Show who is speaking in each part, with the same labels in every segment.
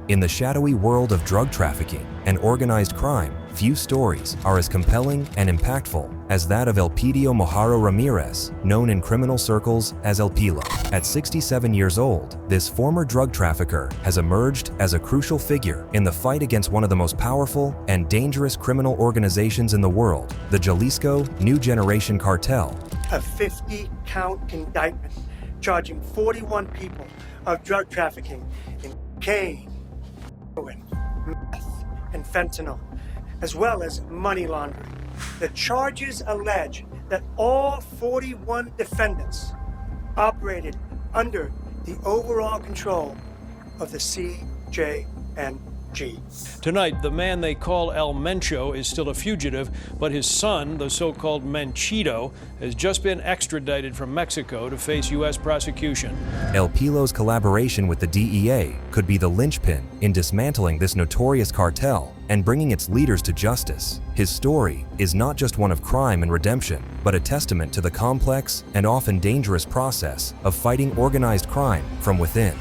Speaker 1: In the shadowy world of drug trafficking and organized crime, few stories are as compelling and impactful as that of Elpidio Mojaro Ramirez, known in criminal circles as El Pilo. At 67 years old, this former drug trafficker has emerged as a crucial figure in the fight against one of the most powerful and dangerous criminal organizations in the world, the Jalisco New Generation Cartel.
Speaker 2: A 50-count indictment charging 41 people of drug trafficking in cocaine, heroin, meth, and fentanyl, as well as money laundering. The charges allege that all 41 defendants operated under the overall control of the CJNG.
Speaker 3: Tonight, the man they call El Mencho is still a fugitive, but his son, the so-called Menchito, has just been extradited from Mexico to face U.S. prosecution.
Speaker 1: El Pilo's collaboration with the DEA could be the linchpin in dismantling this notorious cartel and bringing its leaders to justice. His story is not just one of crime and redemption, but a testament to the complex and often dangerous process of fighting organized crime from within.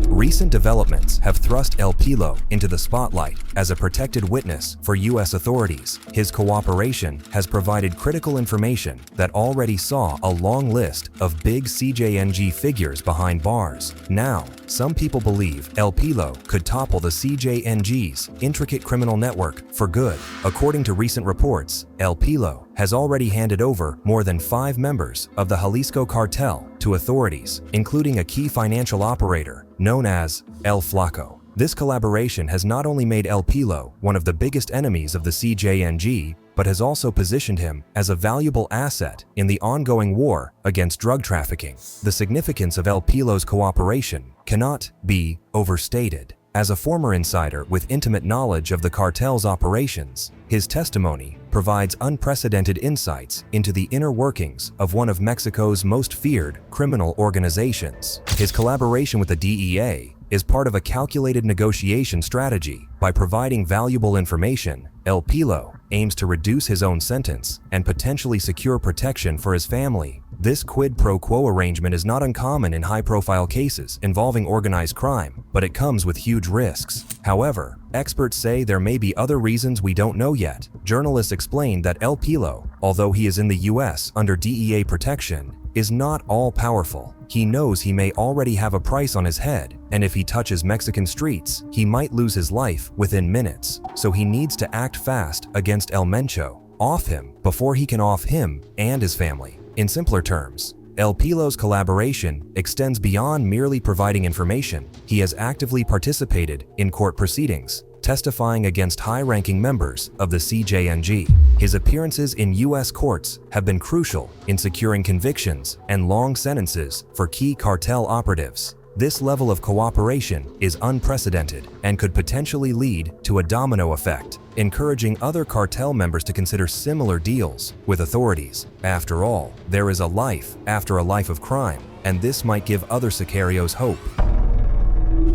Speaker 1: Recent developments have thrust El Pilo into the spotlight as a protected witness for U.S. authorities. His cooperation has provided critical information that already saw a long list of big CJNG figures behind bars. Now, some people believe El Pilo could topple the CJNG's intricate criminal network for good. According to recent reports, El Pilo has already handed over more than 5 members of the Jalisco Cartel to authorities, including a key financial operator known as El Flaco. This collaboration has not only made El Pilo one of the biggest enemies of the CJNG, but has also positioned him as a valuable asset in the ongoing war against drug trafficking. The significance of El Pilo's cooperation cannot be overstated. As a former insider with intimate knowledge of the cartel's operations, his testimony provides unprecedented insights into the inner workings of one of Mexico's most feared criminal organizations. His collaboration with the DEA is part of a calculated negotiation strategy. By providing valuable information, El Pilo aims to reduce his own sentence and potentially secure protection for his family. This quid pro quo arrangement is not uncommon in high-profile cases involving organized crime, but it comes with huge risks. However, experts say there may be other reasons we don't know yet. Journalists explained that El Pilo, although he is in the US under DEA protection, is not all-powerful. He knows he may already have a price on his head, and if he touches Mexican streets, he might lose his life within minutes. So he needs to act fast against El Mencho, off him, before he can off him and his family. In simpler terms, El Pilo's collaboration extends beyond merely providing information. He has actively participated in court proceedings, testifying against high-ranking members of the CJNG. His appearances in U.S. courts have been crucial in securing convictions and long sentences for key cartel operatives. This level of cooperation is unprecedented and could potentially lead to a domino effect, encouraging other cartel members to consider similar deals with authorities. After all, there is a life after a life of crime, and this might give other sicarios hope.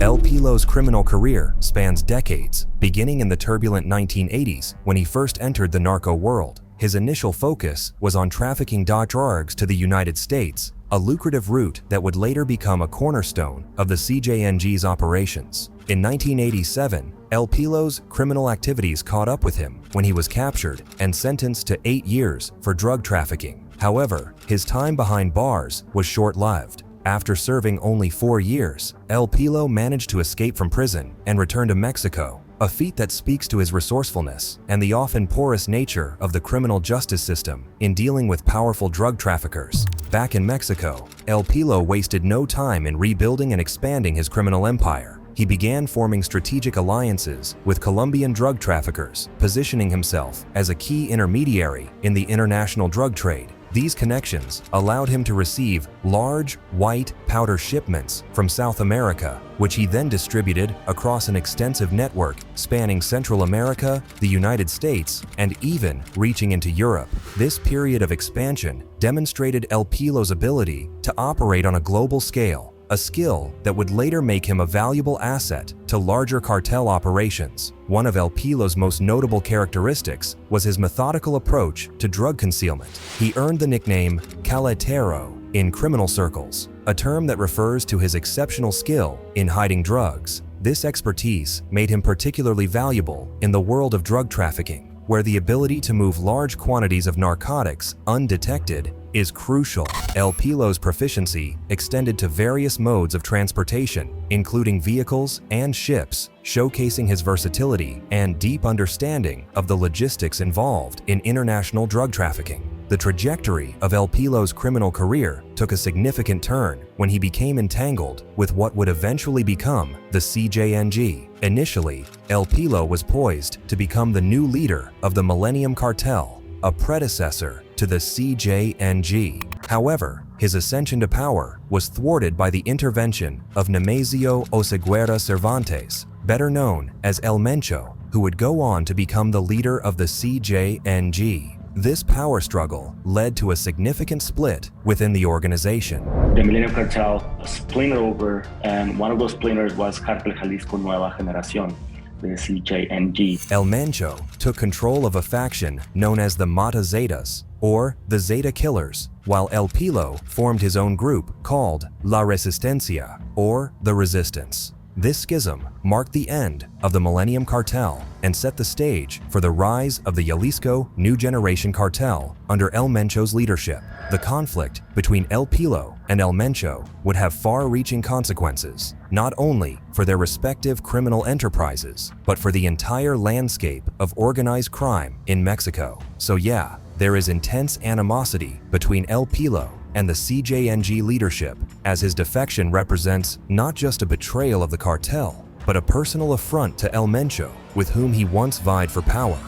Speaker 1: El Pilo's criminal career spans decades, beginning in the turbulent 1980s when he first entered the narco world. His initial focus was on trafficking drugs to the United States, a lucrative route that would later become a cornerstone of the CJNG's operations. In 1987, El Pilo's criminal activities caught up with him when he was captured and sentenced to 8 years for drug trafficking. However, his time behind bars was short-lived. After serving only 4 years, El Pilo managed to escape from prison and return to Mexico, a feat that speaks to his resourcefulness and the often porous nature of the criminal justice system in dealing with powerful drug traffickers. Back in Mexico, El Pilo wasted no time in rebuilding and expanding his criminal empire. He began forming strategic alliances with Colombian drug traffickers, positioning himself as a key intermediary in the international drug trade. These connections allowed him to receive large, white powder shipments from South America, which he then distributed across an extensive network spanning Central America, the United States, and even reaching into Europe. This period of expansion demonstrated El Pilo's ability to operate on a global scale, a skill that would later make him a valuable asset to larger cartel operations. One of El Pilo's most notable characteristics was his methodical approach to drug concealment. He earned the nickname Caletero in criminal circles, a term that refers to his exceptional skill in hiding drugs. This expertise made him particularly valuable in the world of drug trafficking, where the ability to move large quantities of narcotics undetected is crucial. El Pilo's proficiency extended to various modes of transportation, including vehicles and ships, showcasing his versatility and deep understanding of the logistics involved in international drug trafficking. The trajectory of El Pilo's criminal career took a significant turn when he became entangled with what would eventually become the CJNG. Initially, El Pilo was poised to become the new leader of the Millennium Cartel, a predecessor to the CJNG. However, his ascension to power was thwarted by the intervention of Nemesio Oseguera Cervantes, better known as El Mencho, who would go on to become the leader of the CJNG. This power struggle led to a significant split within the organization.
Speaker 4: The Millennium Cartel splintered over, and one of those splinters was Cartel Jalisco Nueva Generación, the CJNG.
Speaker 1: El Mencho took control of a faction known as the Mata Zetas, or the Zeta Killers, while El Pilo formed his own group called La Resistencia, or the Resistance. This schism marked the end of the Millennium Cartel and set the stage for the rise of the Jalisco New Generation Cartel under El Mencho's leadership. The conflict between El Pilo and El Mencho would have far-reaching consequences, not only for their respective criminal enterprises, but for the entire landscape of organized crime in Mexico. So yeah, there is intense animosity between El Pilo and the CJNG leadership, as his defection represents not just a betrayal of the cartel, but a personal affront to El Mencho, with whom he once vied for power.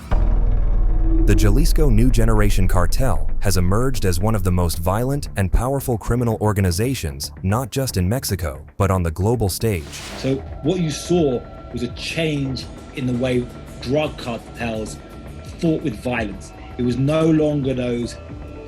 Speaker 1: The Jalisco New Generation Cartel has emerged as one of the most violent and powerful criminal organizations, not just in Mexico, but on the global stage.
Speaker 5: So what you saw was a change in the way drug cartels fought with violence. It was no longer those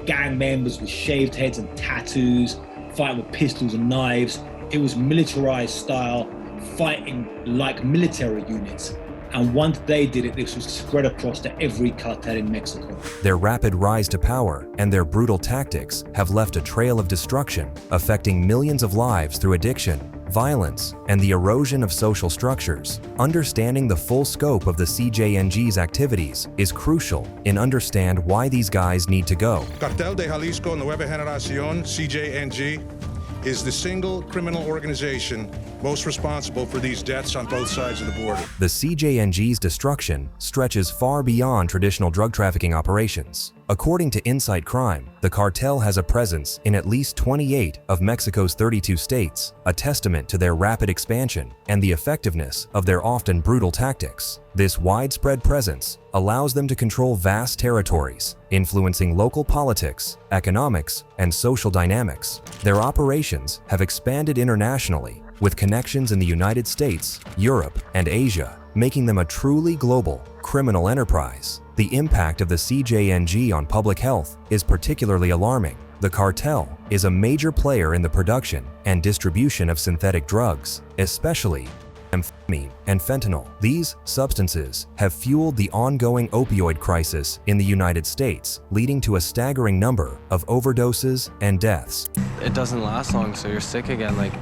Speaker 5: gang members with shaved heads and tattoos, fighting with pistols and knives. It was militarized style, fighting like military units. And once they did it, this was spread across to every cartel in Mexico.
Speaker 1: Their rapid rise to power and their brutal tactics have left a trail of destruction, affecting millions of lives through addiction, violence, and the erosion of social structures. Understanding the full scope of the CJNG's activities is crucial in understand why these guys need to go.
Speaker 6: Cartel de Jalisco Nueva Generación, CJNG, is the single criminal organization most responsible for these deaths on both sides of the border.
Speaker 1: The CJNG's destruction stretches far beyond traditional drug trafficking operations. According to Insight Crime, the cartel has a presence in at least 28 of Mexico's 32 states, a testament to their rapid expansion and the effectiveness of their often brutal tactics. This widespread presence allows them to control vast territories, influencing local politics, economics, and social dynamics. Their operations have expanded internationally, with connections in the United States, Europe, and Asia, making them a truly global criminal enterprise. The impact of the CJNG on public health is particularly alarming. The cartel is a major player in the production and distribution of synthetic drugs, especially amphetamine and fentanyl. These substances have fueled the ongoing opioid crisis in the United States, leading to a staggering number of overdoses and deaths.
Speaker 7: It doesn't last long, so you're sick again. Like,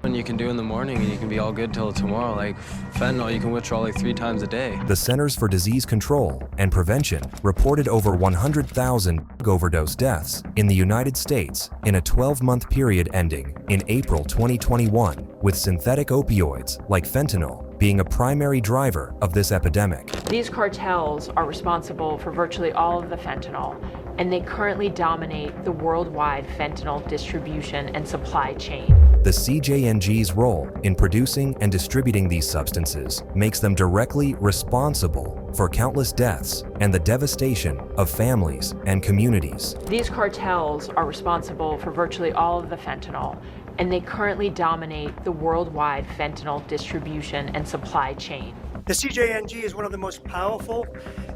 Speaker 7: when you can do in the morning and you can be all good till tomorrow. Like fentanyl, you can withdraw like 3 times a day.
Speaker 1: The Centers for Disease Control and Prevention reported over 100,000 overdose deaths in the United States in a 12-month period ending in April 2021, with synthetic opioids like fentanyl being a primary driver of this epidemic.
Speaker 8: These cartels are responsible for virtually all of the fentanyl, and they currently dominate the worldwide fentanyl distribution and supply chain.
Speaker 1: The CJNG's role in producing and distributing these substances makes them directly responsible for countless deaths and the devastation of families and communities.
Speaker 8: These cartels are responsible for virtually all of the fentanyl, and they currently dominate the worldwide fentanyl distribution and supply chain.
Speaker 2: The CJNG is one of the most powerful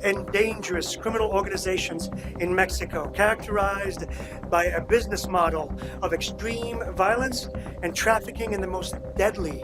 Speaker 2: and dangerous criminal organizations in Mexico, characterized by a business model of extreme violence and trafficking in the most deadly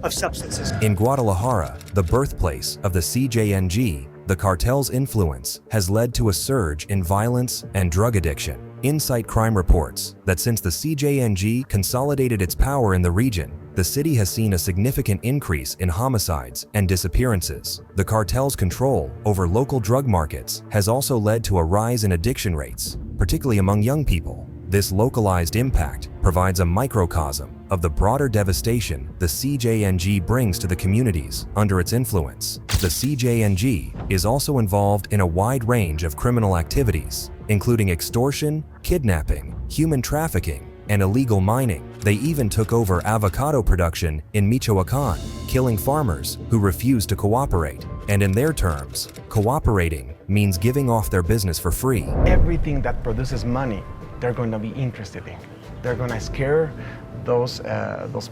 Speaker 2: of substances.
Speaker 1: In Guadalajara, the birthplace of the CJNG, the cartel's influence has led to a surge in violence and drug addiction. Insight Crime reports that since the CJNG consolidated its power in the region, the city has seen a significant increase in homicides and disappearances. The cartel's control over local drug markets has also led to a rise in addiction rates, particularly among young people. This localized impact provides a microcosm of the broader devastation the CJNG brings to the communities under its influence. The CJNG is also involved in a wide range of criminal activities, including extortion, kidnapping, human trafficking, and illegal mining. They even took over avocado production in Michoacan, killing farmers who refused to cooperate. And in their terms, cooperating means giving off their business for free.
Speaker 9: Everything that produces money, they're going to be interested in. They're going to scare those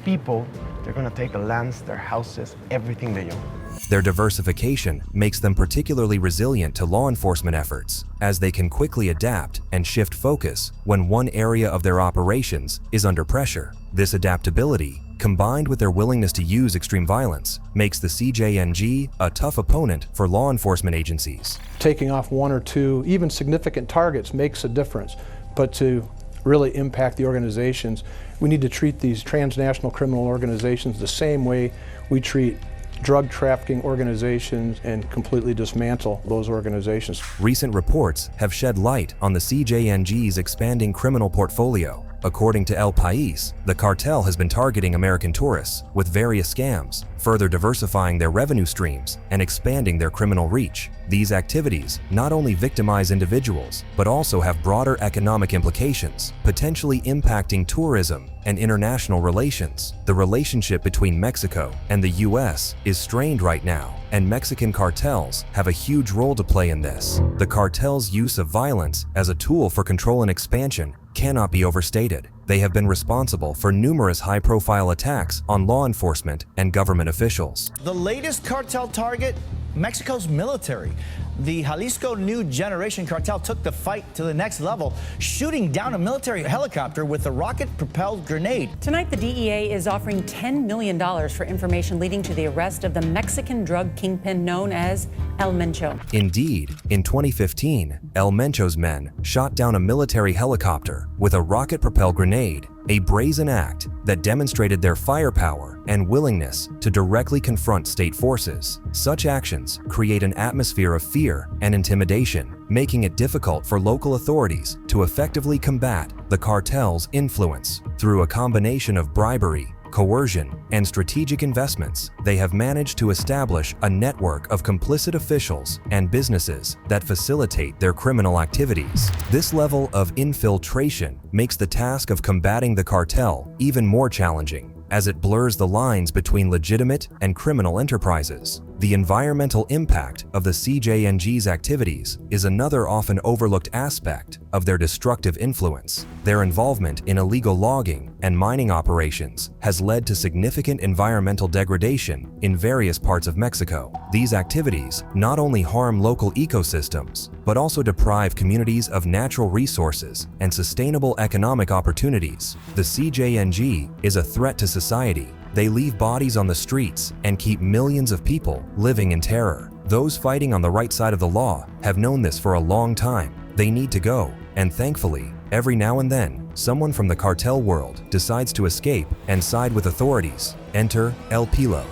Speaker 9: people. They're going to take the lands, their houses, everything they own.
Speaker 1: Their diversification makes them particularly resilient to law enforcement efforts, as they can quickly adapt and shift focus when one area of their operations is under pressure. This adaptability, combined with their willingness to use extreme violence, makes the CJNG a tough opponent for law enforcement agencies.
Speaker 10: Taking off one or two, even significant targets makes a difference, but to really impact the organizations, we need to treat these transnational criminal organizations the same way we treat drug trafficking organizations and completely dismantle those organizations.
Speaker 1: Recent reports have shed light on the CJNG's expanding criminal portfolio. According to El País, the cartel has been targeting American tourists with various scams, further diversifying their revenue streams and expanding their criminal reach. These activities not only victimize individuals, but also have broader economic implications, potentially impacting tourism and international relations. The relationship between Mexico and the US is strained right now, and Mexican cartels have a huge role to play in this. The cartel's use of violence as a tool for control and expansion cannot be overstated. They have been responsible for numerous high-profile attacks on law enforcement and government officials.
Speaker 11: The latest cartel target, Mexico's military. The Jalisco New Generation Cartel took the fight to the next level, shooting down a military helicopter with a rocket-propelled grenade.
Speaker 12: Tonight, the DEA is offering $10 million for information leading to the arrest of the Mexican drug kingpin known as El Mencho.
Speaker 1: Indeed, in 2015, El Mencho's men shot down a military helicopter with a rocket-propelled grenade, a brazen act that demonstrated their firepower and willingness to directly confront state forces. Such actions create an atmosphere of fear and intimidation, making it difficult for local authorities to effectively combat the cartel's influence. Through a combination of bribery, coercion, and strategic investments, they have managed to establish a network of complicit officials and businesses that facilitate their criminal activities. This level of infiltration makes the task of combating the cartel even more challenging, as it blurs the lines between legitimate and criminal enterprises. The environmental impact of the CJNG's activities is another often overlooked aspect of their destructive influence. Their involvement in illegal logging and mining operations has led to significant environmental degradation in various parts of Mexico. These activities not only harm local ecosystems, but also deprive communities of natural resources and sustainable economic opportunities. The CJNG is a threat to society. They leave bodies on the streets and keep millions of people living in terror. Those fighting on the right side of the law have known this for a long time. They need to go, and thankfully, every now and then, someone from the cartel world decides to escape and side with authorities. Enter El Pilo.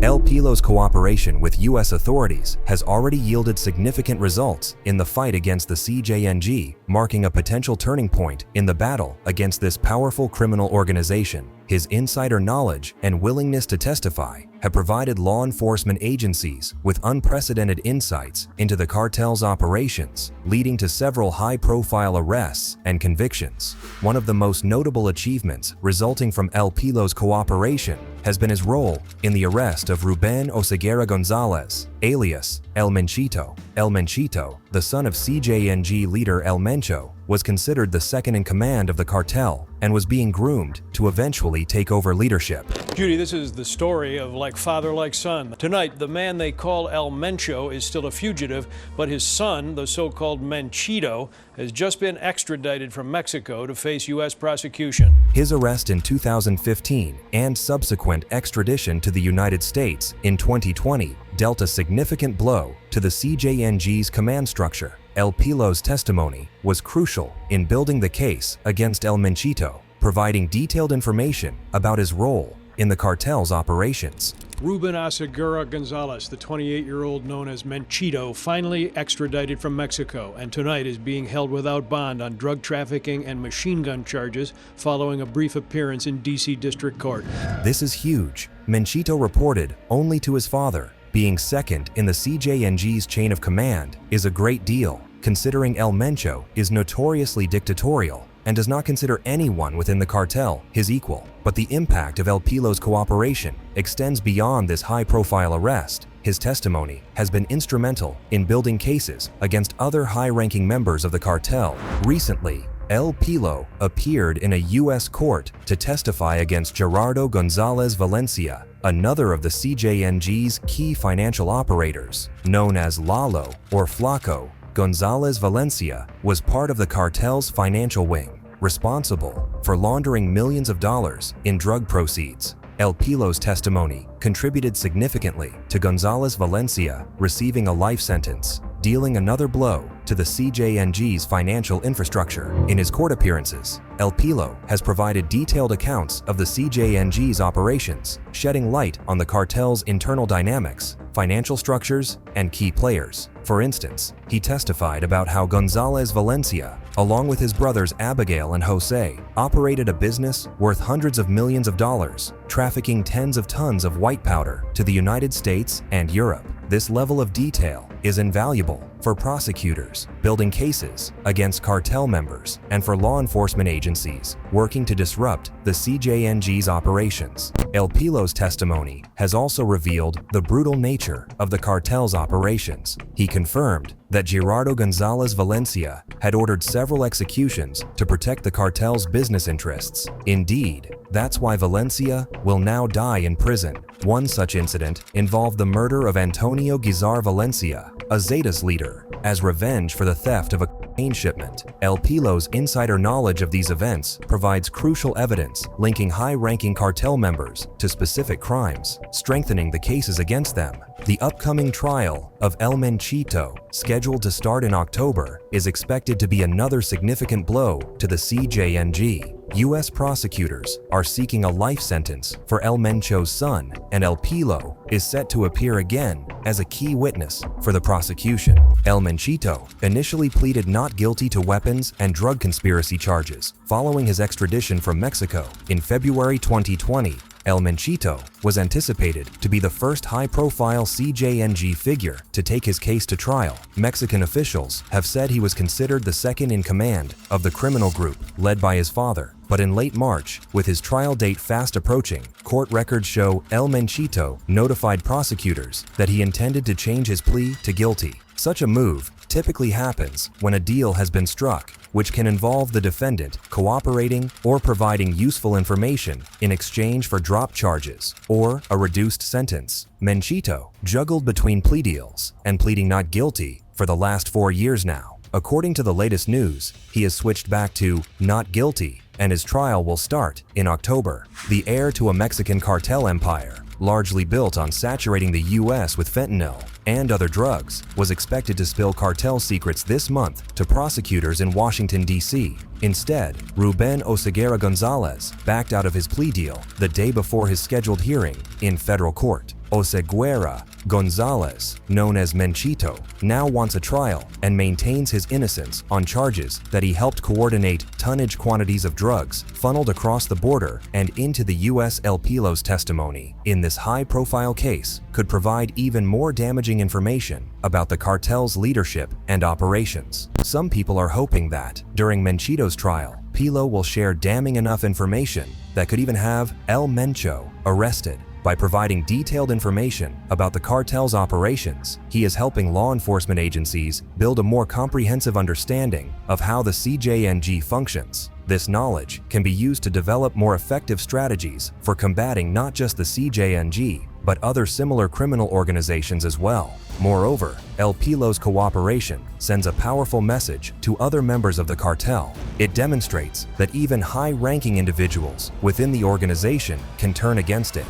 Speaker 1: El Pilo's cooperation with U.S. authorities has already yielded significant results in the fight against the CJNG, marking a potential turning point in the battle against this powerful criminal organization. His insider knowledge and willingness to testify have provided law enforcement agencies with unprecedented insights into the cartel's operations, leading to several high-profile arrests and convictions. One of the most notable achievements resulting from El Pilo's cooperation has been his role in the arrest of Ruben Oseguera Gonzalez, alias El Menchito. El Menchito, the son of CJNG leader El Mencho, was considered the second in command of the cartel and was being groomed to eventually take over leadership.
Speaker 3: Judy, this is the story of like father, like son. Tonight, the man they call El Mencho is still a fugitive, but his son, the so-called Menchito, has just been extradited from Mexico to face U.S. prosecution.
Speaker 1: His arrest in 2015 and subsequent extradition to the United States in 2020 dealt a significant blow to the CJNG's command structure. El Pilo's testimony was crucial in building the case against El Menchito, providing detailed information about his role in the cartel's operations.
Speaker 3: Ruben Asegura Gonzalez, the 28-year-old known as Menchito, finally extradited from Mexico and tonight is being held without bond on drug trafficking and machine gun charges following a brief appearance in D.C. District Court.
Speaker 1: This is huge. Menchito reported only to his father. Being second in the CJNG's chain of command is a great deal, considering El Mencho is notoriously dictatorial and does not consider anyone within the cartel his equal. But the impact of El Pilo's cooperation extends beyond this high-profile arrest. His testimony has been instrumental in building cases against other high-ranking members of the cartel. Recently, El Pilo appeared in a U.S. court to testify against Gerardo Gonzalez Valencia, another of the CJNG's key financial operators. Known as Lalo or Flaco, Gonzalez Valencia was part of the cartel's financial wing, responsible for laundering millions of dollars in drug proceeds. El Pilo's testimony contributed significantly to Gonzalez Valencia receiving a life sentence, dealing another blow to the CJNG's financial infrastructure. In his court appearances, El Pilo has provided detailed accounts of the CJNG's operations, shedding light on the cartel's internal dynamics, financial structures, and key players. For instance, he testified about how Gonzalez Valencia, along with his brothers Abigail and Jose, operated a business worth hundreds of millions of dollars, trafficking tens of tons of white powder to the United States and Europe. This level of detail is invaluable for prosecutors building cases against cartel members and for law enforcement agencies working to disrupt the CJNG's operations. El Pilo's testimony has also revealed the brutal nature of the cartel's operations. He confirmed that Gerardo Gonzalez Valencia had ordered several executions to protect the cartel's business interests. Indeed, that's why Valencia will now die in prison. One such incident involved the murder of Antonio Guizar Valencia, a Zetas leader, as revenge for the theft of a cocaine shipment. El Pilo's insider knowledge of these events provides crucial evidence linking high-ranking cartel members to specific crimes, strengthening the cases against them. The upcoming trial of El Menchito, scheduled to start in October, is expected to be another significant blow to the CJNG. U.S. prosecutors are seeking a life sentence for El Mencho's son, and El Pilo is set to appear again as a key witness for the prosecution. El Menchito initially pleaded not guilty to weapons and drug conspiracy charges following his extradition from Mexico in February 2020. El Menchito was anticipated to be the first high-profile CJNG figure to take his case to trial. Mexican officials have said he was considered the second in command of the criminal group led by his father. But in late March, with his trial date fast approaching, court records show El Menchito notified prosecutors that he intended to change his plea to guilty. Such a move typically happens when a deal has been struck, which can involve the defendant cooperating or providing useful information in exchange for drop charges or a reduced sentence. Menchito juggled between plea deals and pleading not guilty for the last 4 years now. According to the latest news, he has switched back to not guilty, and his trial will start in October. The heir to a Mexican cartel empire, largely built on saturating the U.S. with fentanyl and other drugs, was expected to spill cartel secrets this month to prosecutors in Washington, D.C. Instead, Ruben Oseguera Gonzalez backed out of his plea deal the day before his scheduled hearing in federal court. Oseguera Gonzalez, known as Menchito, now wants a trial and maintains his innocence on charges that he helped coordinate tonnage quantities of drugs funneled across the border and into the U.S. El Pilo's testimony in this high-profile case could provide even more damaging information about the cartel's leadership and operations. Some people are hoping that, during Menchito's trial, Pilo will share damning enough information that could even have El Mencho arrested. By providing detailed information about the cartel's operations, he is helping law enforcement agencies build a more comprehensive understanding of how the CJNG functions. This knowledge can be used to develop more effective strategies for combating not just the CJNG, but other similar criminal organizations as well. Moreover, El Pilo's cooperation sends a powerful message to other members of the cartel. It demonstrates that even high-ranking individuals within the organization can turn against it.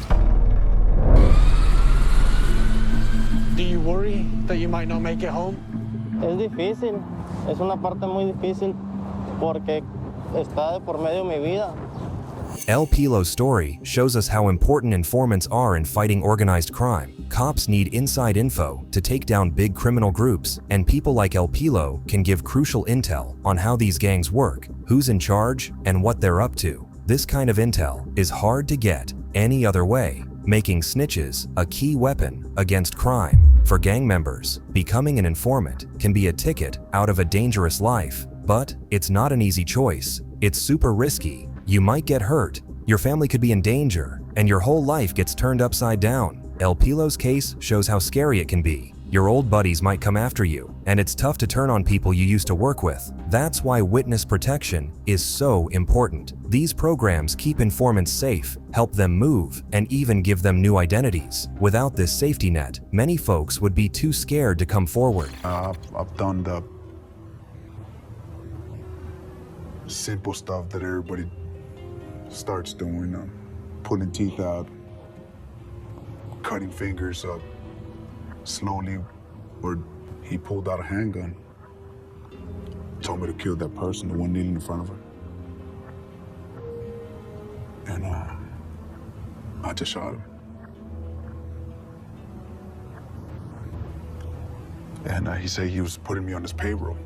Speaker 13: Do you worry that you might not make it home?
Speaker 14: Es difícil, es una parte muy difícil porque está de por medio mi vida.
Speaker 1: El Pilo's story shows us how important informants are in fighting organized crime. Cops need inside info to take down big criminal groups, and people like El Pilo can give crucial intel on how these gangs work, who's in charge, and what they're up to. This kind of intel is hard to get any other way, making snitches a key weapon against crime. For gang members, becoming an informant can be a ticket out of a dangerous life, but it's not an easy choice. It's super risky. You might get hurt, your family could be in danger, and your whole life gets turned upside down. El Pilo's case shows how scary it can be. Your old buddies might come after you, and it's tough to turn on people you used to work with. That's why witness protection is so important. These programs keep informants safe, help them move, and even give them new identities. Without this safety net, many folks would be too scared to come forward.
Speaker 14: I've done the simple stuff that everybody starts doing, pulling teeth out, cutting fingers up slowly, or he pulled out a handgun, told me to kill that person, the one kneeling in front of her. And I just shot him. And he said he was putting me on his payroll.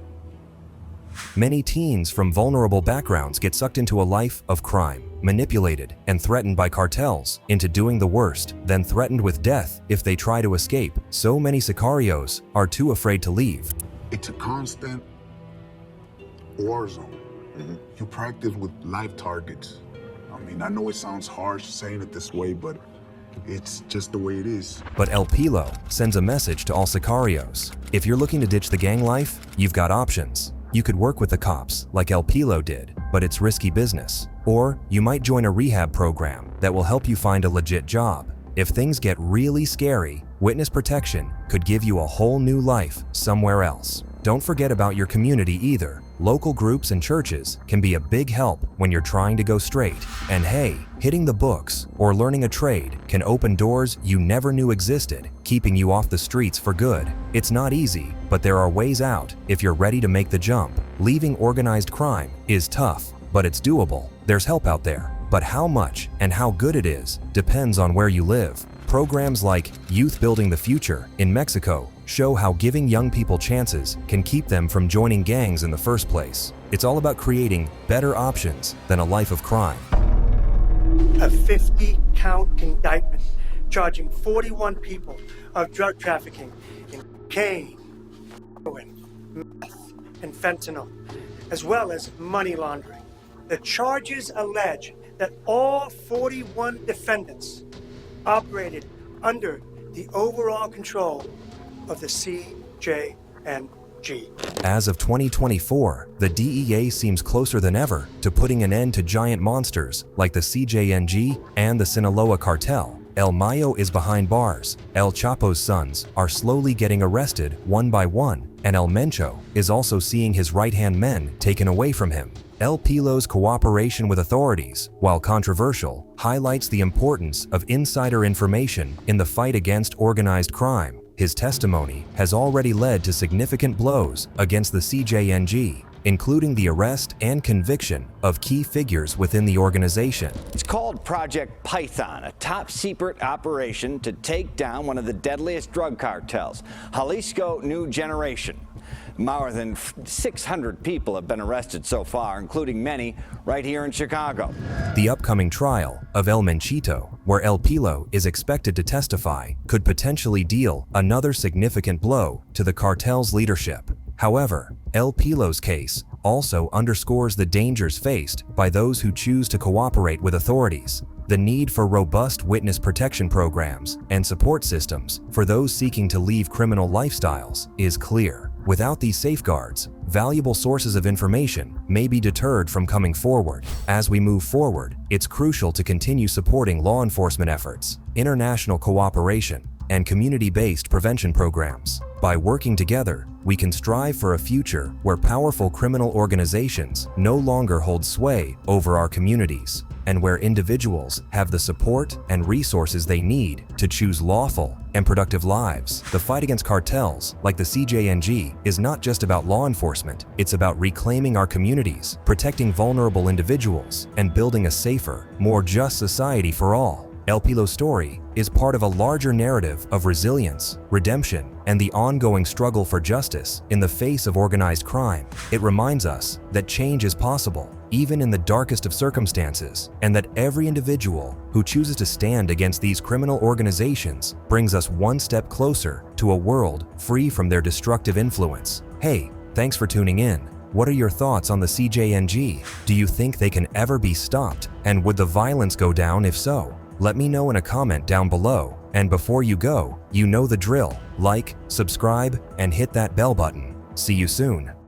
Speaker 1: Many teens from vulnerable backgrounds get sucked into a life of crime, manipulated and threatened by cartels into doing the worst, then threatened with death if they try to escape. So many sicarios are too afraid to leave.
Speaker 14: It's a constant war zone. You practice with live targets. I mean, I know it sounds harsh saying it this way, but it's just the way it is.
Speaker 1: But El Pilo sends a message to all sicarios. If you're looking to ditch the gang life, you've got options. You could work with the cops, like El Pilo did, but it's risky business. Or you might join a rehab program that will help you find a legit job. If things get really scary, witness protection could give you a whole new life somewhere else. Don't forget about your community either. Local groups and churches can be a big help when you're trying to go straight. And hey, hitting the books or learning a trade can open doors you never knew existed, keeping you off the streets for good. It's not easy, but there are ways out if you're ready to make the jump. Leaving organized crime is tough, but it's doable. There's help out there, but how much and how good it is depends on where you live. Programs like Youth Building the Future in Mexico show how giving young people chances can keep them from joining gangs in the first place. It's all about creating better options than a life of crime.
Speaker 2: A 50-count indictment charging 41 people of drug trafficking in cocaine, heroin, meth, and fentanyl, as well as money laundering. The charges allege that all 41 defendants operated under the overall control of the CJNG.
Speaker 1: As of 2024, the DEA seems closer than ever to putting an end to giant monsters like the CJNG and the Sinaloa Cartel. El Mayo is behind bars, El Chapo's sons are slowly getting arrested one by one, and El Mencho is also seeing his right-hand men taken away from him. El Pilo's cooperation with authorities, while controversial, highlights the importance of insider information in the fight against organized crime. His testimony has already led to significant blows against the CJNG, including the arrest and conviction of key figures within the organization.
Speaker 15: It's called Project Python, a top-secret operation to take down one of the deadliest drug cartels, Jalisco New Generation. More than 600 people have been arrested so far, including many right here in Chicago.
Speaker 1: The upcoming trial of El Menchito, where El Pilo is expected to testify, could potentially deal another significant blow to the cartel's leadership. However, El Pilo's case also underscores the dangers faced by those who choose to cooperate with authorities. The need for robust witness protection programs and support systems for those seeking to leave criminal lifestyles is clear. Without these safeguards, valuable sources of information may be deterred from coming forward. As we move forward, it's crucial to continue supporting law enforcement efforts, international cooperation, and community-based prevention programs. By working together, we can strive for a future where powerful criminal organizations no longer hold sway over our communities. and where individuals have the support and resources they need to choose lawful and productive lives. The fight against cartels, like the CJNG, is not just about law enforcement. It's about reclaiming our communities, protecting vulnerable individuals, and building a safer, more just society for all. El Pilo's story is part of a larger narrative of resilience, redemption, and the ongoing struggle for justice in the face of organized crime. It reminds us that change is possible, even in the darkest of circumstances, and that every individual who chooses to stand against these criminal organizations brings us one step closer to a world free from their destructive influence. Hey, thanks for tuning in. What are your thoughts on the CJNG? Do you think they can ever be stopped? And would the violence go down if so? Let me know in a comment down below. And before you go, you know the drill. Like, subscribe, and hit that bell button. See you soon.